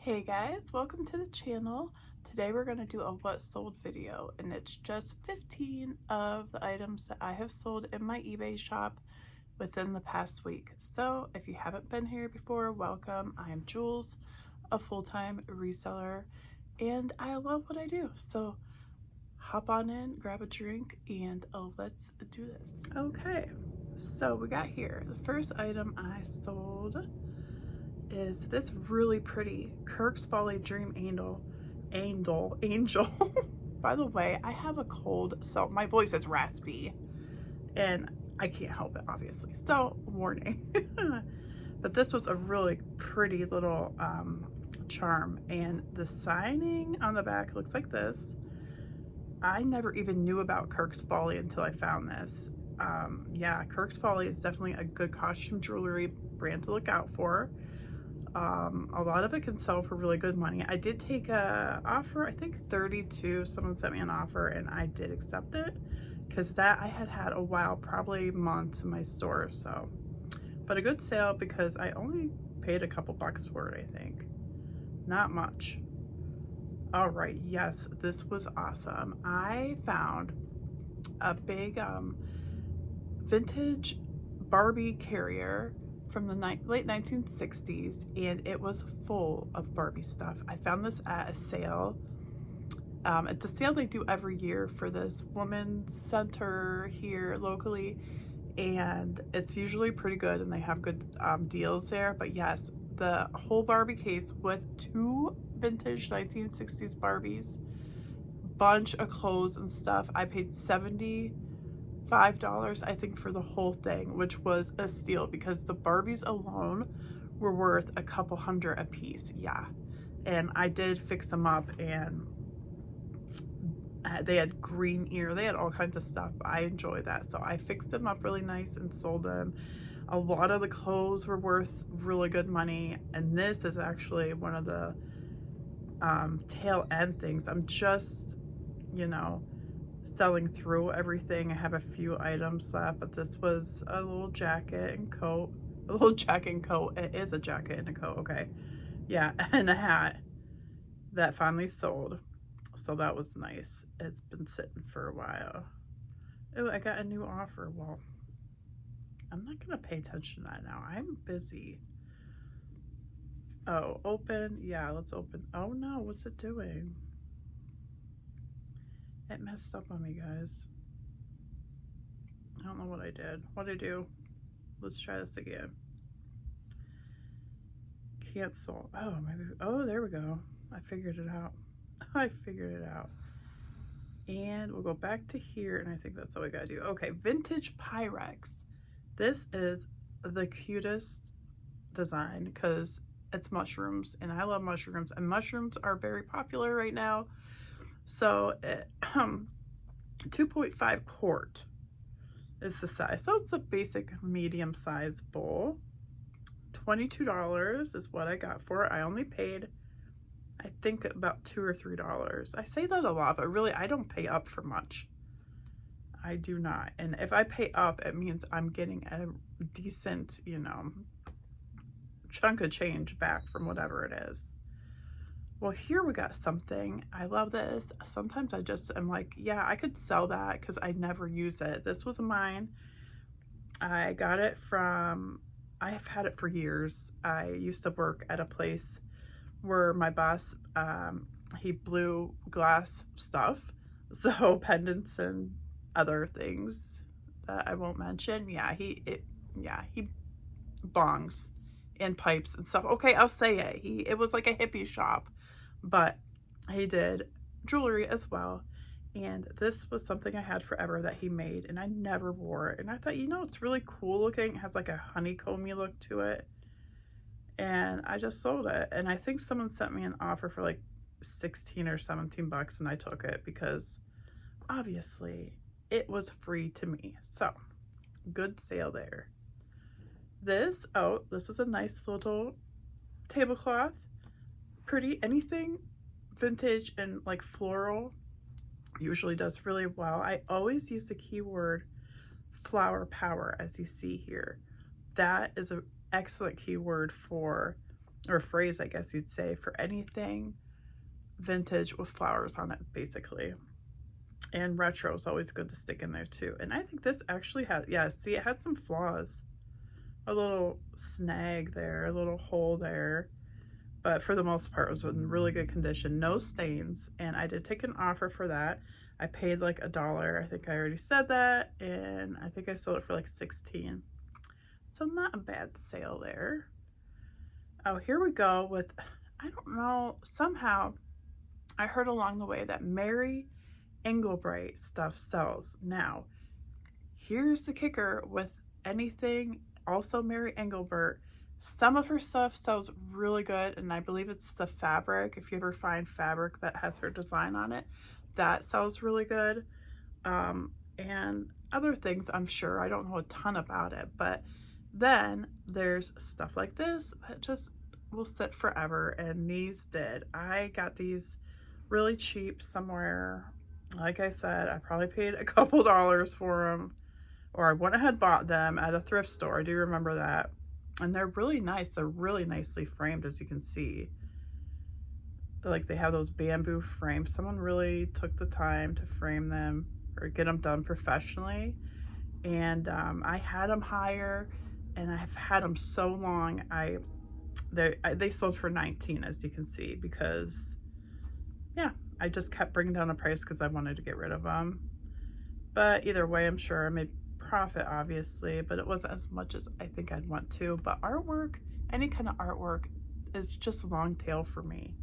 Hey guys, welcome to the channel. Today we're going to do a what sold video, and it's just 15 of the items that I have sold in my eBay shop within the past week. So if you haven't been here before, welcome. I am Jules, a full-time reseller, and I love what I do. So hop on in, grab a drink, and let's do this. Okay, so we got here. The first item I sold is this really pretty Kirk's Folly Dream Angel. By the way, I have a cold, so my voice is raspy and I can't help it, obviously. So, warning. But this was a really pretty little charm, and the signing on the back looks like this. I never even knew about Kirk's Folly until I found this. Yeah, Kirk's Folly is definitely a good costume jewelry brand to look out for. A lot of it can sell for really good money. I did take a offer, I think 32. Someone sent me an offer and I did accept it because that I had a while, probably months in my store. So, but a good sale because I only paid a couple bucks for it, I think. Not much. All right, yes, this was awesome. I found a big vintage Barbie carrier from the late 1960s, and it was full of Barbie stuff. I found this at a sale. It's a sale they do every year for this women's center here locally, and it's usually pretty good, and they have good deals there. But yes, the whole Barbie case with two vintage 1960s Barbies, bunch of clothes and stuff. I paid $75, I think, for the whole thing, which was a steal because the Barbies alone were worth a couple hundred a piece. Yeah, and I did fix them up, and they had green ear, they had all kinds of stuff. I enjoy that, so I fixed them up really nice and sold them. A lot of the clothes were worth really good money, and this is actually one of the tail end things. I'm just, you know, selling through everything. I have a few items left, but this was a little jacket and coat. A little jacket and coat. It is a jacket and a coat, okay. Yeah, and a hat that finally sold. So that was nice. It's been sitting for a while. Oh, I got a new offer. Well, I'm not gonna pay attention to that now. I'm busy. Oh, open. Yeah, let's open. Oh no, what's it doing? It messed up on me, guys. I don't know what I did. What'd I do? Let's try this again. Cancel. Oh, maybe. Oh, there we go. I figured it out. I figured it out. And we'll go back to here, and I think that's all we gotta do. Okay, vintage Pyrex. This is the cutest design because it's mushrooms, and I love mushrooms, and mushrooms are very popular right now. So, 2.5 quart is the size. So it's a basic medium size bowl. $22 is what I got for it. I only paid, I think, about $2 or $3. I say that a lot, but really I don't pay up for much. I do not. And if I pay up, it means I'm getting a decent, you know, chunk of change back from whatever it is. Well, here we got something. I love this. Sometimes I just am like, yeah, I could sell that because I never use it. This was mine. I got it from, I have had it for years. I used to work at a place where my boss, he blew glass stuff. So pendants and other things that I won't mention. Yeah, he bongs and pipes and stuff. Okay, I'll say it. It was like a hippie shop, but he did jewelry as well. And this was something I had forever that he made, and I never wore it. And I thought, you know, it's really cool looking. It has like a honeycomby look to it. And I just sold it. And I think someone sent me an offer for like 16 or 17 bucks, and I took it because obviously it was free to me. So good sale there. This, oh, this was a nice little tablecloth. Pretty. Anything vintage and like floral usually does really well. I always use the keyword flower power, as you see here. That is an excellent keyword for or phrase, I guess you'd say, for anything vintage with flowers on it, basically. And retro is always good to stick in there too. And I think this actually had, yeah, see, it had some flaws. A little snag there, a little hole there. But for the most part, it was in really good condition. No stains. And I did take an offer for that. I paid like $1. I think I already said that. And I think I sold it for like 16. So not a bad sale there. Oh, here we go with, I don't know, somehow I heard along the way that Mary Englebright stuff sells. Now, here's the kicker with anything, also Mary Engelbert, some of her stuff sells really good, and I believe it's the fabric. If you ever find fabric that has her design on it, that sells really good. And other things, I'm sure. I don't know a ton about it, but then there's stuff like this that just will sit forever, and these did. I got these really cheap somewhere. Like I said, I probably paid a couple dollars for them, or I went ahead and bought them at a thrift store. I do remember that. And they're really nice. They're really nicely framed, as you can see. Like, they have those bamboo frames. Someone really took the time to frame them or get them done professionally. And I had them higher, and I've had them so long. They sold for 19, as you can see, because yeah, I just kept bringing down the price because I wanted to get rid of them. But either way, I'm sure I made profit, obviously, but it wasn't as much as I think I'd want to. But artwork, any kind of artwork, is just long tail for me,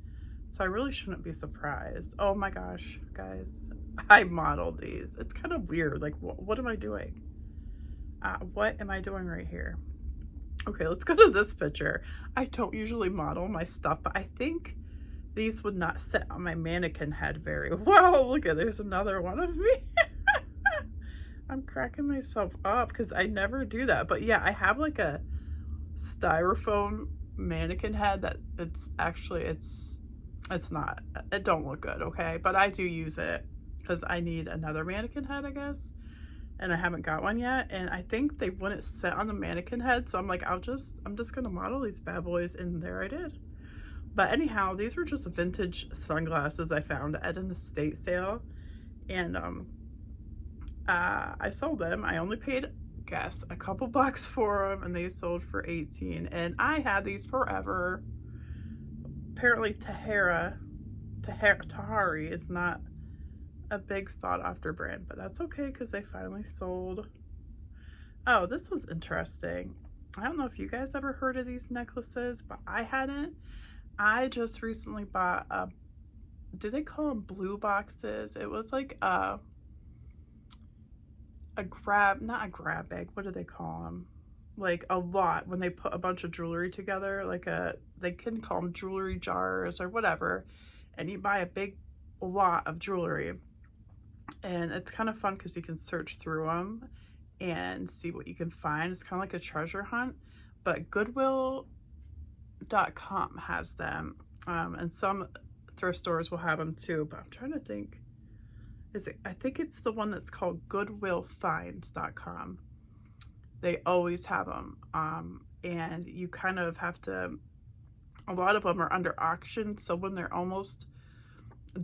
so I really shouldn't be surprised. Oh my gosh, guys, I modeled these. It's kind of weird. Like, what am I doing? What am I doing right here? Okay, let's go to this picture. I don't usually model my stuff, but I think these would not sit on my mannequin head very well. Look at, there's another one of me. I'm cracking myself up because I never do that. But yeah, I have like a styrofoam mannequin head that it's not, it don't look good, okay? But I do use it because I need another mannequin head, I guess. And I haven't got one yet. And I think they wouldn't sit on the mannequin head. So I'm like, I'm just gonna model these bad boys, and there I did. But anyhow, these were just vintage sunglasses I found at an estate sale. And I sold them. I only paid, guess, a couple bucks for them, and they sold for 18. And I had these forever. Apparently Tahari is not a big sought after brand, but that's okay because they finally sold. Oh, this was interesting. I don't know if you guys ever heard of these necklaces, but I hadn't. I just recently bought do they call them blue boxes? It was like not a grab bag, what do they call them? Like a lot, when they put a bunch of jewelry together, like they can call them jewelry jars or whatever, and you buy a big lot of jewelry, and it's kind of fun because you can search through them and see what you can find. It's kind of like a treasure hunt, but Goodwill.com has them, and some thrift stores will have them too, but I'm trying to think, I think it's the one that's called goodwillfinds.com. They always have them, and you kind of have to, a lot of them are under auction, so when they're almost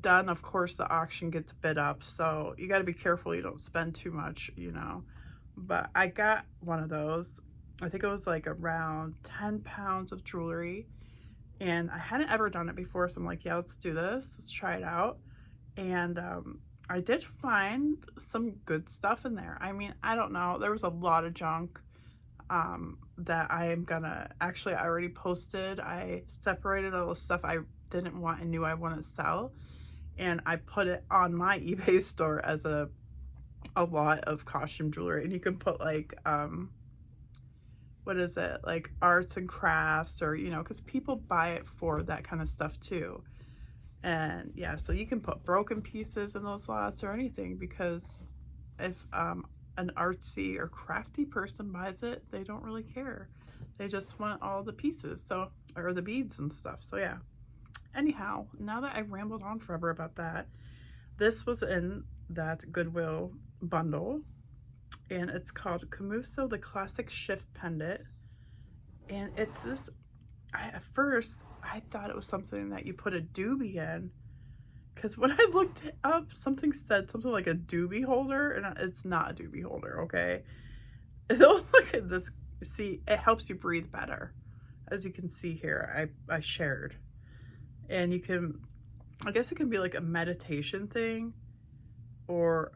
done, of course the auction gets bid up, so you got to be careful you don't spend too much, you know. But I got one of those. I think it was like around 10 pounds of jewelry, and I hadn't ever done it before, so I'm like, yeah, let's do this, let's try it out. And I did find some good stuff in there. I mean, I don't know, there was a lot of junk that I am gonna, actually I already posted. I separated all the stuff I didn't want and knew I wouldn't sell, and I put it on my eBay store as a lot of costume jewelry. And you can put like what is it, like arts and crafts, or you know, because people buy it for that kind of stuff too. And yeah, so you can put broken pieces in those lots or anything, because if an artsy or crafty person buys it, they don't really care. They just want all the pieces, so, or the beads and stuff. So yeah, anyhow, now that I've rambled on forever about that, this was in that Goodwill bundle, and it's called Camuso the Classic Shift Pendant, and it's this At first I thought it was something that you put a doobie in, because when I looked it up, something said something like a doobie holder, and it's not a doobie holder, okay? Look at this. See, it helps you breathe better. As you can see here, I shared. And you can, I guess it can be like a meditation thing, or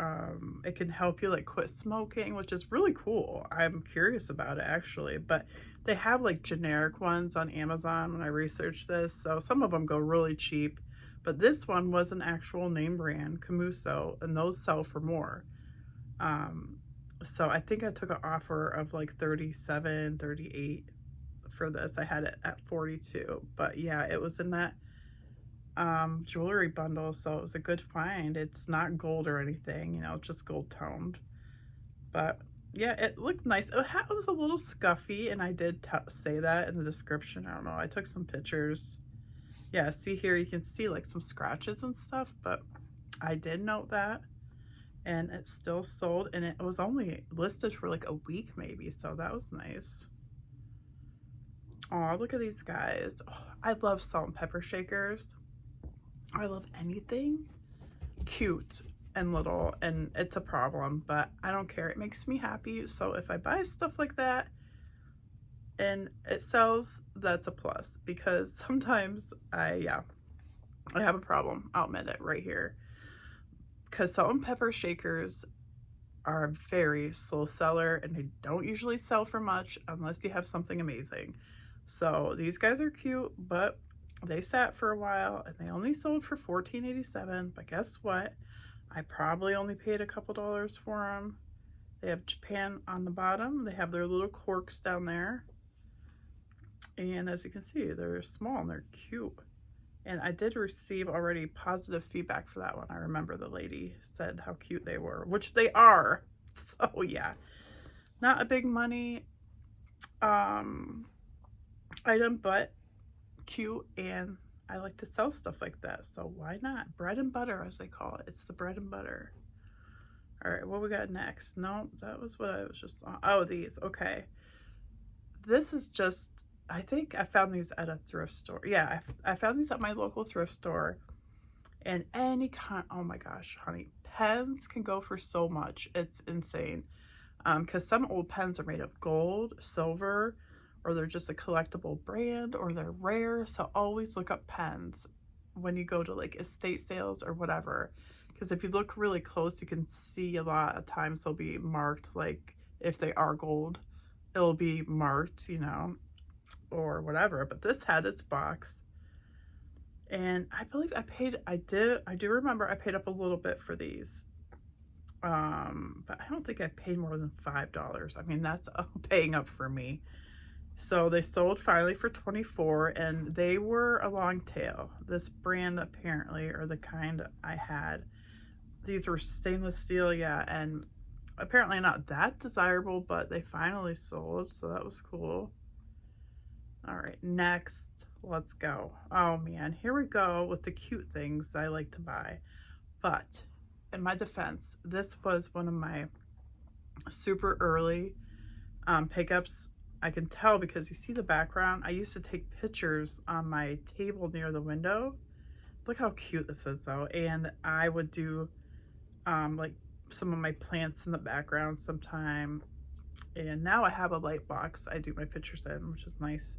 it can help you like quit smoking, which is really cool. I'm curious about it actually, but they have like generic ones on Amazon when I researched this, so some of them go really cheap, but this one was an actual name brand, Camuso, and those sell for more. So I think I took an offer of like 37, 38 for this. I had it at 42, but yeah, it was in that jewelry bundle, so it was a good find. It's not gold or anything, you know, just gold toned, but yeah, it looked nice. It was a little scuffy, and I did say that in the description. I don't know, I took some pictures. Yeah, see here, you can see like some scratches and stuff, but I did note that, and it still sold, and it was only listed for like a week maybe, so that was nice. Oh, look at these guys. Oh, I love salt and pepper shakers. I love anything cute and little, and it's a problem, but I don't care. It makes me happy. So if I buy stuff like that and it sells, that's a plus, because sometimes I have a problem. I'll admit it right here, because salt and pepper shakers are a very slow seller, and they don't usually sell for much unless you have something amazing. So these guys are cute, but they sat for a while, and they only sold for $14.87. But guess what? I probably only paid a couple dollars for them. They have Japan on the bottom. They have their little corks down there. And as you can see, they're small and they're cute. And I did receive already positive feedback for that one. I remember the lady said how cute they were, which they are. So yeah, not a big money item, but cute, and I like to sell stuff like that, so why not? Bread and butter, as they call it. It's the bread and butter. All right, what we got next? No, that was what I was just on. Oh, these. Okay, this is just, I think I found these at a thrift store. Yeah, I found these at my local thrift store, and any kind, oh my gosh, honey, pens can go for so much. It's insane. Because some old pens are made of gold, silver, or they're just a collectible brand, or they're rare. So always look up pens when you go to like estate sales or whatever, because if you look really close, you can see a lot of times they'll be marked, like if they are gold, it'll be marked, you know, or whatever. But this had its box, and I believe I do remember I paid up a little bit for these. But I don't think I paid more than $5. I mean, that's paying up for me. So they sold finally for 24, and they were a long tail. This brand apparently, or the kind I had, these were stainless steel, yeah, and apparently not that desirable, but they finally sold, so that was cool. All right, next, let's go. Oh man, here we go with the cute things I like to buy. But in my defense, this was one of my super early pickups. I can tell because you see the background. I used to take pictures on my table near the window. Look how cute this is though. And I would do like some of my plants in the background sometime. And now I have a light box I do my pictures in, which is nice.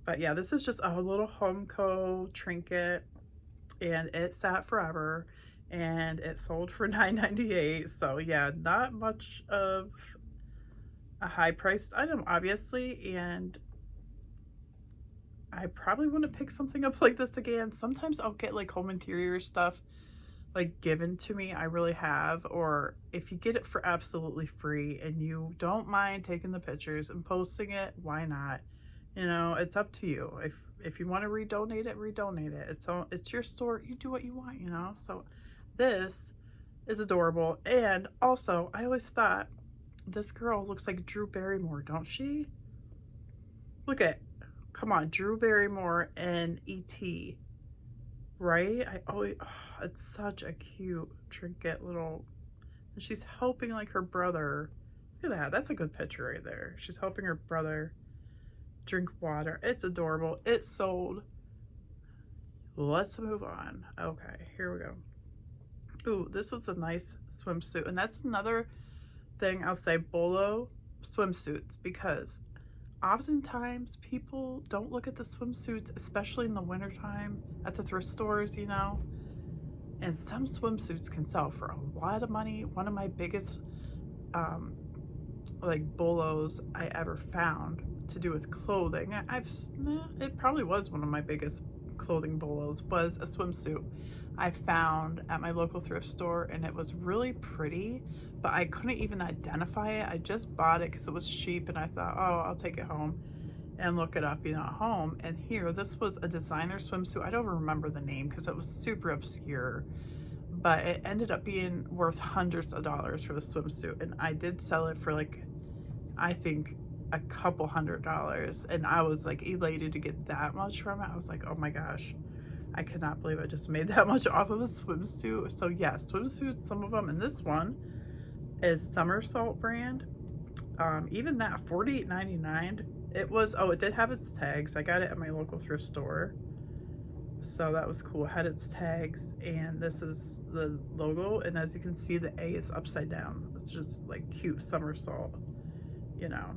But yeah, this is just a little Homeco trinket, and it sat forever, and it sold for $9.98. So yeah, not much of a high priced item, obviously, and I probably wouldn't pick something up like this again. Sometimes I'll get like home interior stuff like given to me, I really have, or if you get it for absolutely free and you don't mind taking the pictures and posting it, why not? You know, it's up to you. If you want to redonate it. It's your store. You do what you want, you know. So this is adorable. And also, I always thought this girl looks like Drew Barrymore, don't she? Look at, come on, Drew Barrymore and E.T., right? It's such a cute trinket little, and she's helping like her brother. Look at that. That's a good picture right there. She's helping her brother. drink water. It's adorable. It sold. Let's move on. Okay, here we go. Ooh, this was a nice swimsuit. And that's another thing I'll say, bolo swimsuits, because oftentimes people don't look at the swimsuits, especially in the wintertime at the thrift stores, you know. And some swimsuits can sell for a lot of money. One of my biggest like bolos I ever found to do with clothing, it probably was one of my biggest clothing bolos, was a swimsuit I found at my local thrift store, and it was really pretty, but I couldn't even identify it. I just bought it because it was cheap, and I thought, oh, I'll take it home and look it up, you know, at home. And here, this was a designer swimsuit. I don't remember the name because it was super obscure, but it ended up being worth hundreds of dollars for the swimsuit, and I did sell it for like, I think, a couple $100s, and I was like elated to get that much from it. I was like, oh my gosh, I cannot believe I just made that much off of a swimsuit. So yeah, swimsuits, some of them, and this one is Somersault brand. Even that, $48.99. It was, oh, it did have its tags. I got it at my local thrift store, so that was cool. It had its tags, and this is the logo, and as you can see, the A is upside down. It's just like cute somersault, you know.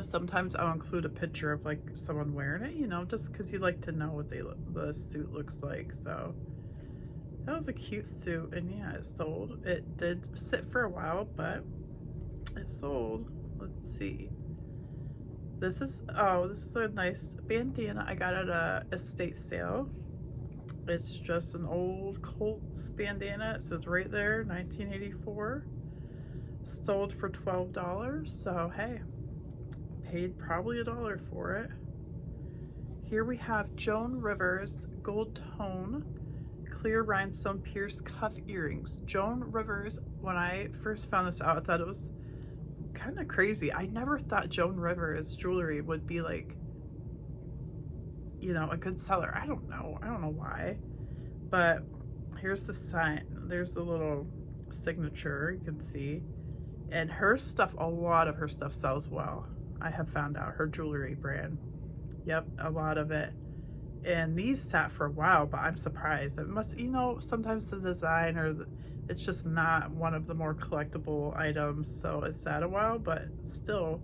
Sometimes I'll include a picture of like someone wearing it, you know, just because you like to know what the suit looks like. So that was a cute suit, and yeah, it sold. It did sit for a while, but it sold. Let's see. This is a nice bandana I got at a estate sale. It's just an old Colts bandana. It says right there, 1984. Sold for $12. So hey, paid probably $1 for it. Here we have Joan Rivers gold tone clear rhinestone pierced cuff earrings. Joan Rivers, when I first found this out, I thought it was kind of crazy. I never thought Joan Rivers jewelry would be like, you know, a good seller. I don't know why, but here's the sign. There's a little signature you can see, and her stuff, a lot of her stuff sells well. I have found out, her jewelry brand. Yep, a lot of it. And these sat for a while, but I'm surprised. It must, you know, sometimes the design or it's just not one of the more collectible items, so it sat a while, but still,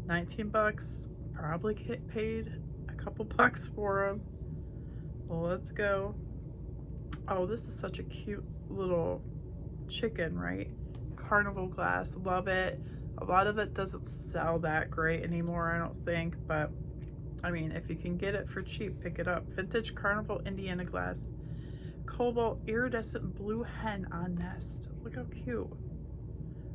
19 bucks, probably get paid a couple bucks for them. Well, let's go. Oh, this is such a cute little chicken, right? Carnival Glass, love it. A lot of it doesn't sell that great anymore, I don't think, but I mean, if you can get it for cheap, pick it up. Vintage Carnival Indiana Glass. Cobalt iridescent blue hen on nest. Look how cute.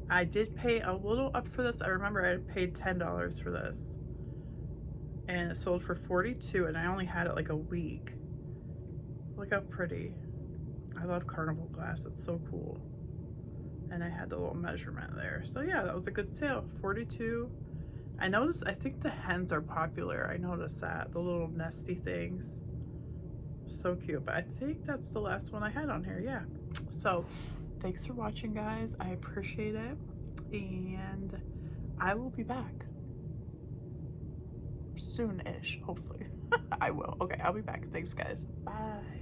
I did pay a little up for this. I remember I had paid $10 for this. And it sold for $42, and I only had it like a week. Look how pretty. I love Carnival Glass. It's so cool. And I had the little measurement there. So yeah, that was a good sale. $42. I noticed, I think the hens are popular. I noticed that, the little nesty things. So cute. But I think that's the last one I had on here. Yeah. So thanks for watching, guys. I appreciate it. And I will be back soon-ish, hopefully. I will. Okay, I'll be back. Thanks, guys. Bye.